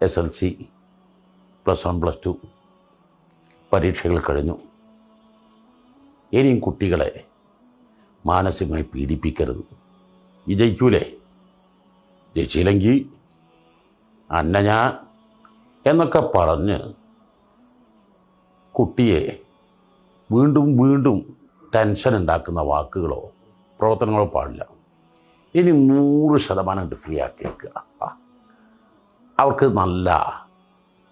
SLC, +1, +2 പരീക്ഷകൾ കഴിഞ്ഞു. ഇനിയും കുട്ടികളെ മാനസികമായി പീഡിപ്പിക്കരുത്. ജയിക്കൂലേ, ജയിച്ചില്ലെങ്കിൽ ഞാൻ എന്നൊക്കെ പറഞ്ഞ് കുട്ടിയെ വീണ്ടും വീണ്ടും ടെൻഷൻ ഉണ്ടാക്കുന്ന വാക്കുകളോ പ്രവർത്തനങ്ങളോ പാടില്ല. ഇനി 100% ഫ്രീ ആക്കി വെക്കുക. അവർക്ക് നല്ല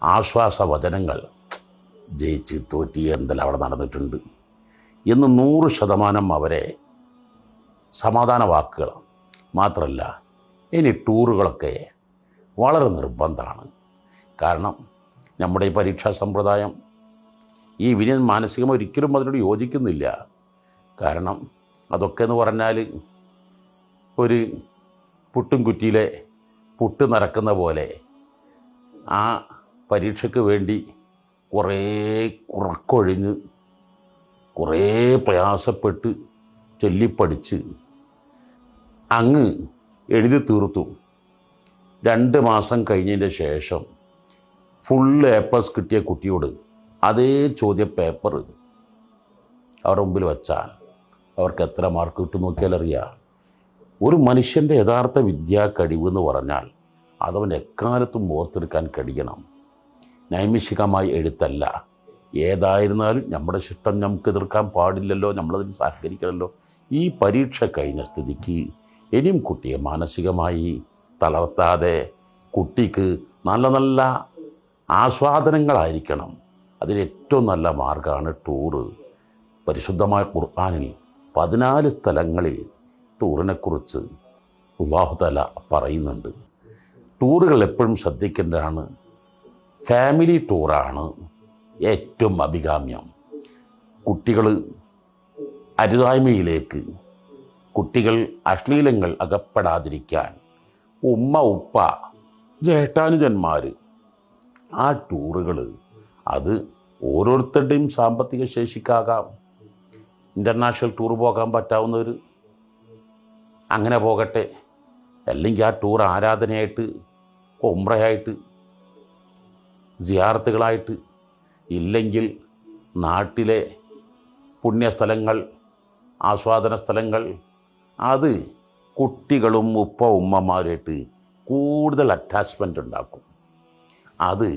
ആശ്വാസവചനങ്ങൾ, ജയിച്ച് തോറ്റി എന്തെല്ലാം അവിടെ നടന്നിട്ടുണ്ട് എന്ന് 100% അവരെ സമാധാന വാക്കുകൾ. മാത്രമല്ല, ഇനി ടൂറുകളൊക്കെ വളരെ നിർബന്ധമാണ്. കാരണം നമ്മുടെ ഈ പരീക്ഷാ സമ്പ്രദായം ഈ വിനയൻ മാനസികമായി ഒരിക്കലും അതിനോട് യോജിക്കുന്നില്ല. കാരണം അതൊക്കെ എന്ന് പറഞ്ഞാൽ ഒരു പുട്ടും കുറ്റിയിലെ പുട്ട് നിറക്കുന്ന പോലെ ആ പരീക്ഷയ്ക്ക് വേണ്ടി കുറേ ഉറക്കൊഴിഞ്ഞ് കുറേ പ്രയാസപ്പെട്ട് ചൊല്ലിപ്പടിച്ച് അങ്ങ് എഴുതി തീർത്തു. 2 മാസം കഴിഞ്ഞതിൻ്റെ ശേഷം ഫുൾ A+ കിട്ടിയ കുട്ടിയോട് അതേ ചോദ്യ പേപ്പർ അവരുടെ മുമ്പിൽ വച്ചാൽ അവർക്ക് എത്ര മാർക്ക് കിട്ടും നോക്കിയാൽ അറിയാം. ഒരു മനുഷ്യൻ്റെ യഥാർത്ഥ വിദ്യാ കഴിവ് എന്ന് പറഞ്ഞാൽ അതവൻ എക്കാലത്തും ഓർത്തെടുക്കാൻ കഴിയണം. നൈമിഷികമായി എഴുത്തല്ല. ഏതായിരുന്നാലും നമ്മുടെ ശിഷ്ടം നമുക്ക് എതിർക്കാൻ പാടില്ലല്ലോ, നമ്മളതിന് സഹകരിക്കണമല്ലോ. ഈ പരീക്ഷ കഴിഞ്ഞ സ്ഥിതിക്ക് ഇനിയും കുട്ടിയെ മാനസികമായി തളർത്താതെ കുട്ടിക്ക് നല്ല നല്ല ആസ്വാദനങ്ങളായിരിക്കണം. അതിലേറ്റവും നല്ല മാർഗ്ഗമാണ് ടൂറ്. പരിശുദ്ധമായ ഖുർആനിൽ 14 സ്ഥലങ്ങളിൽ ടൂറിനെക്കുറിച്ച് അല്ലാഹു തആല പറയുന്നുണ്ട്. ടൂറുകൾ എപ്പോഴും ശ്രദ്ധിക്കേണ്ടതാണ്. ഫാമിലി ടൂറാണ് ഏറ്റവും അഭികാമ്യം. കുട്ടികൾ അരുതായ്മയിലേക്ക്, കുട്ടികൾ അശ്ലീലങ്ങൾ അകപ്പെടാതിരിക്കാൻ ഉമ്മ, ഉപ്പ, ജേഷ്ഠാനുജന്മാർ ആ ടൂറുകൾ അത് ഓരോരുത്തരുടെയും സാമ്പത്തിക ശേഷിക്കാകാം. ഇൻ്റർനാഷണൽ ടൂർ പോകാൻ പറ്റാവുന്നവർ അങ്ങനെ പോകട്ടെ. അല്ലെങ്കിൽ ആ ടൂർ ആരാധനയായിട്ട്, ഉംറയായിട്ട്, സിയാറത്തുകളായിട്ട്, ഇല്ലെങ്കിൽ നാട്ടിലെ പുണ്യസ്ഥലങ്ങൾ, ആസ്വാദന സ്ഥലങ്ങൾ, അത് കുട്ടികളും ഉപ്പ ഉമ്മമാരായിട്ട് കൂടുതൽ അറ്റാച്ച്മെൻ്റ് ഉണ്ടാക്കും. അത്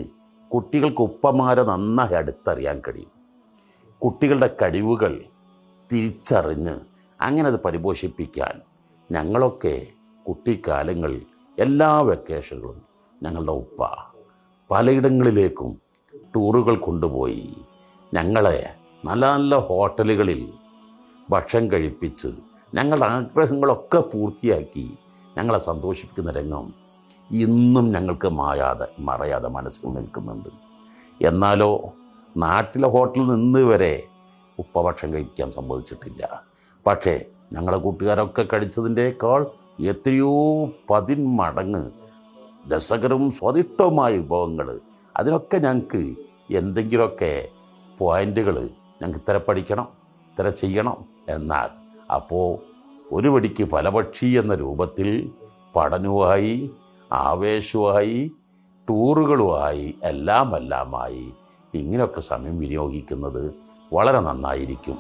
കുട്ടികൾക്ക് ഉപ്പമാരെ നന്നായി അടുത്തറിയാൻ കഴിയും. കുട്ടികളുടെ കഴിവുകൾ തിരിച്ചറിഞ്ഞ് അങ്ങനെ അത് പരിപോഷിപ്പിക്കാൻ ഞങ്ങളൊക്കെ കുട്ടിക്കാലങ്ങളിൽ എല്ലാ വെക്കേഷനുകളും ഞങ്ങളുടെ ഉപ്പ പലയിടങ്ങളിലേക്കും ടൂറുകൾ കൊണ്ടുപോയി ഞങ്ങളെ നല്ല നല്ല ഹോട്ടലുകളിൽ ഭക്ഷണം കഴിപ്പിച്ച് ഞങ്ങളുടെ ആഗ്രഹങ്ങളൊക്കെ പൂർത്തിയാക്കി ഞങ്ങളെ സന്തോഷിപ്പിക്കുന്ന രംഗം ഇന്നും ഞങ്ങൾക്ക് മറയാതെ മനസ്സിൽ നിൽക്കുന്നുണ്ട്. എന്നാലോ നാട്ടിലെ ഹോട്ടലിൽ നിന്ന് വരെ ഉപ്പ ഭക്ഷണം കഴിക്കാൻ സമ്മതിച്ചിട്ടില്ല. പക്ഷേ ഞങ്ങളെ കൂട്ടുകാരൊക്കെ കഴിച്ചതിൻ്റെക്കാൾ എത്രയോ 10 മടങ്ങ് രസകരവും സ്വാദിഷ്ടവുമായ വിഭവങ്ങൾ. അതിനൊക്കെ ഞങ്ങൾക്ക് എന്തെങ്കിലുമൊക്കെ പോയിൻ്റുകൾ ഞങ്ങൾക്ക് ഇത്ര പഠിക്കണം, ഇത്ര ചെയ്യണം. എന്നാൽ അപ്പോൾ ഒരു വെടിക്ക് പല പക്ഷി എന്ന രൂപത്തിൽ പഠനവുമായി, ആവേശവുമായി, ടൂറുകളുമായി, എല്ലാമായി ഇങ്ങനെയൊക്കെ സമയം വിനിയോഗിക്കുന്നത് വളരെ നന്നായിരിക്കും.